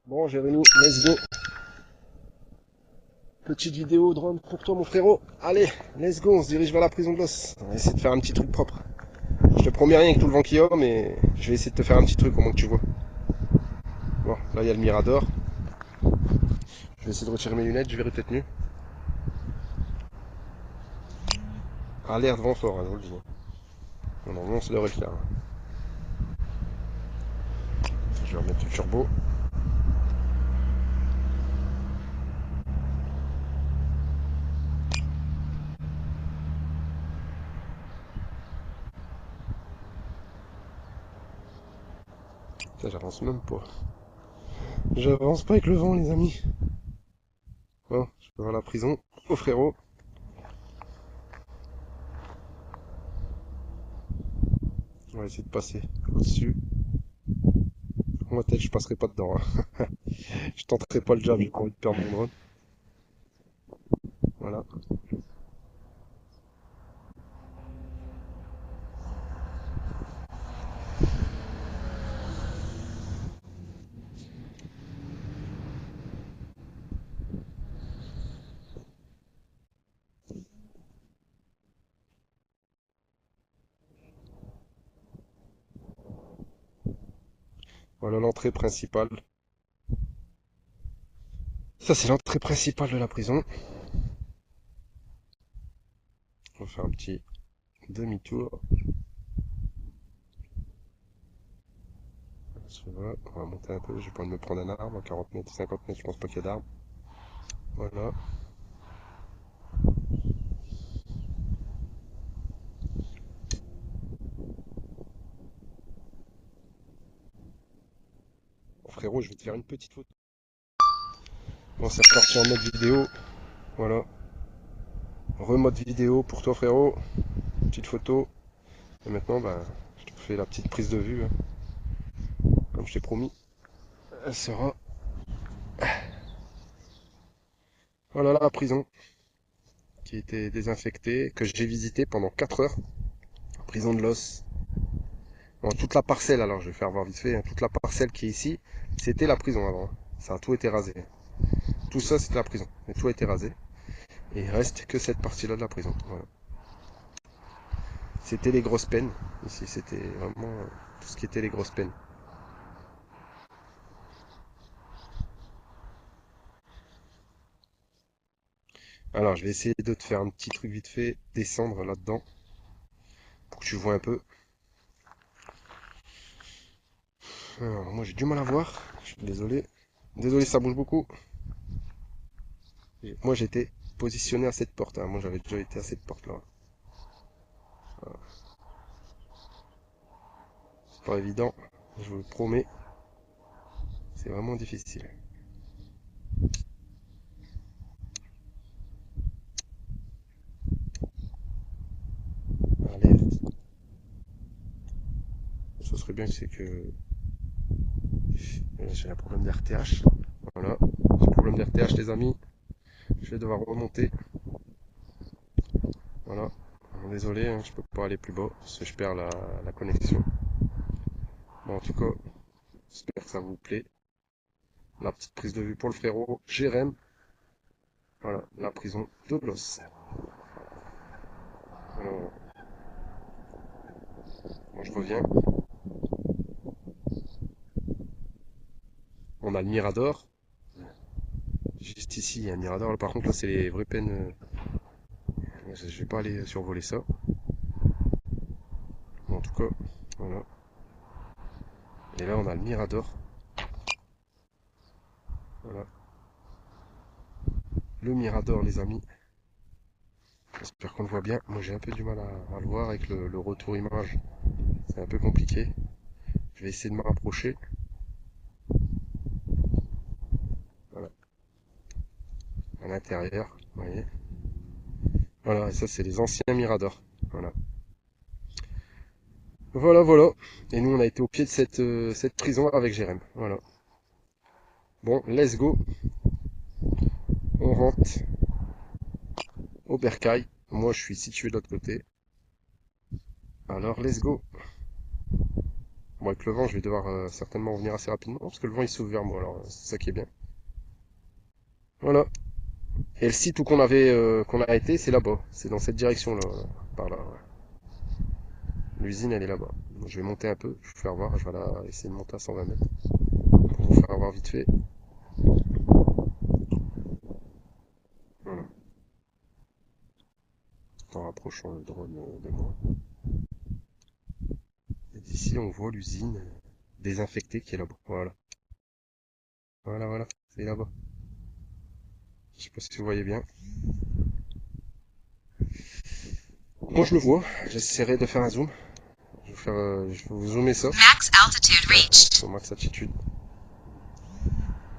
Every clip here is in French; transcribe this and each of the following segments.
Bon, Jérémy, let's go. Petite vidéo drone pour toi, mon frérot. Allez, let's go, on se dirige vers la prison de l'os. On va essayer de faire un petit truc propre. Je te promets rien avec tout le vent qu'il y a, mais je vais essayer de te faire un petit truc au moins que tu vois. Bon, là, il y a le Mirador. Je vais essayer de retirer mes lunettes, je verrai peut-être mieux. Alerte vent fort, hein, je vous le dis. Non, normalement, ça devrait le faire. Je vais remettre le turbo. Ça, j'avance même pas. J'avance pas avec le vent, les amis. Bon, je vais voir la prison. Oh, frérot. On va essayer de passer au-dessus. Moi, tête, je passerai pas dedans, hein. Je tenterai pas le job, j'ai pas envie de perdre mon drone. Voilà. Voilà l'entrée principale. Ça, c'est l'entrée principale de la prison. On va faire un petit demi-tour. Voilà, on va monter un peu. Je vais pas me prendre un arbre. À 40 mètres, 50 mètres, je pense pas qu'il y a d'arbres. Voilà. Bon, frérot, je vais te faire une petite photo. Bon, c'est reparti en mode vidéo. Voilà. Remode vidéo pour toi, frérot. Petite photo. Et maintenant, bah, je te fais la petite prise de vue, hein, comme je t'ai promis. Elle sera. Voilà la prison qui était désinfectée, que j'ai visitée pendant 4 heures. Prison de l'os. Bon, toute la parcelle, alors je vais faire voir vite fait, hein, toute la parcelle qui est ici, c'était la prison avant, hein. Ça a tout été rasé. Tout ça, c'était la prison. Et tout a été rasé. Et il reste que cette partie-là de la prison. Voilà. C'était les grosses peines. Ici, c'était vraiment tout ce qui était les grosses peines. Alors, je vais essayer de te faire un petit truc vite fait, descendre là-dedans, pour que tu vois un peu. Alors, moi, j'ai du mal à voir. Je suis désolé. Désolé, ça bouge beaucoup. Et moi, j'étais positionné à cette porte, hein. Moi, j'avais déjà été à cette porte-là. Voilà. C'est pas évident, je vous le promets. C'est vraiment difficile. Allez, ce serait bien, c'est que j'ai un problème d'RTH. Voilà, j'ai un problème d'RTH, les amis. Je vais devoir remonter. Voilà. Désolé, hein, je peux pas aller plus bas parce que je perds la connexion. Bon, en tout cas, j'espère que ça vous plaît. La petite prise de vue pour le frérot Jérém. Voilà, la prison de Bloss. Alors, moi je reviens. On a le Mirador. Juste ici, il y a un Mirador. Là, par contre, là, c'est les vraies peines. Je vais pas aller survoler ça. Bon, en tout cas, voilà. Et là, on a le Mirador. Voilà. Le Mirador, les amis. J'espère qu'on le voit bien. Moi, j'ai un peu du mal à le voir avec le retour image. C'est un peu compliqué. Je vais essayer de me rapprocher. Voilà. À l'intérieur, vous voyez. Voilà, et ça, c'est les anciens Miradors. Voilà. Voilà, voilà. Et nous, on a été au pied de cette prison avec Jérém. Voilà. Bon, let's go. On rentre au bercail. Moi, je suis situé de l'autre côté. Alors, let's go. Bon, avec le vent, je vais devoir certainement revenir assez rapidement, parce que le vent il s'ouvre vers moi, alors c'est ça qui est bien. Voilà. Et le site où qu'on a été, c'est là-bas. C'est dans cette direction-là, par là. Ouais. L'usine, elle est là-bas. Donc, je vais monter un peu, je vais faire voir, je vais là essayer de monter à 120 mètres, pour vous faire voir vite fait. Voilà. En rapprochant le drone de moi. Et d'ici, on voit l'usine désinfectée qui est là-bas. Voilà. Voilà, voilà. C'est là-bas. Je sais pas si vous voyez bien. Moi, je le vois. J'essaierai de faire un zoom. Je vais vous zoomer ça. Max altitude reached. Sur max altitude.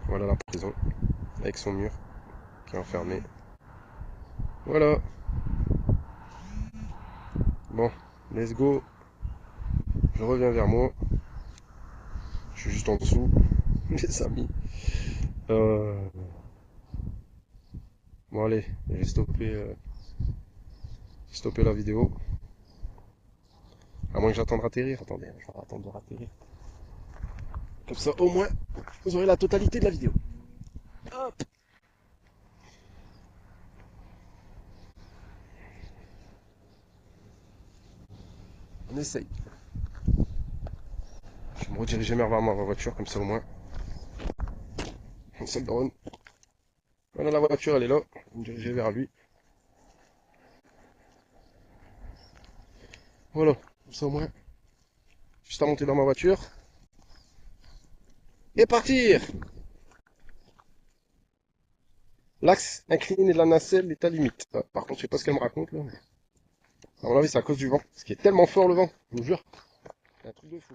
Voilà la prison. Avec son mur qui est enfermé. Voilà. Bon, let's go. Je reviens vers moi. Je suis juste en dessous. Les amis. Euh... Bon, allez. Stopper la vidéo. À moins que j'attende d'atterrir. Attendez, je vais attendre de ratterrir. Comme ça, au moins, vous aurez la totalité de la vidéo. Hop. On essaye. Je vais me rediriger vers ma voiture, comme ça au moins. C'est le drone. Voilà, la voiture, elle est là. Je vais me diriger vers lui. Voilà, comme ça au moins. Juste à monter dans ma voiture. Et partir! L'axe incliné de la nacelle est à limite. Ah, par contre, je sais pas ce qu'elle me raconte là. À mon avis, c'est à cause du vent. Parce qu'il est tellement fort le vent, je vous jure. C'est un truc de fou.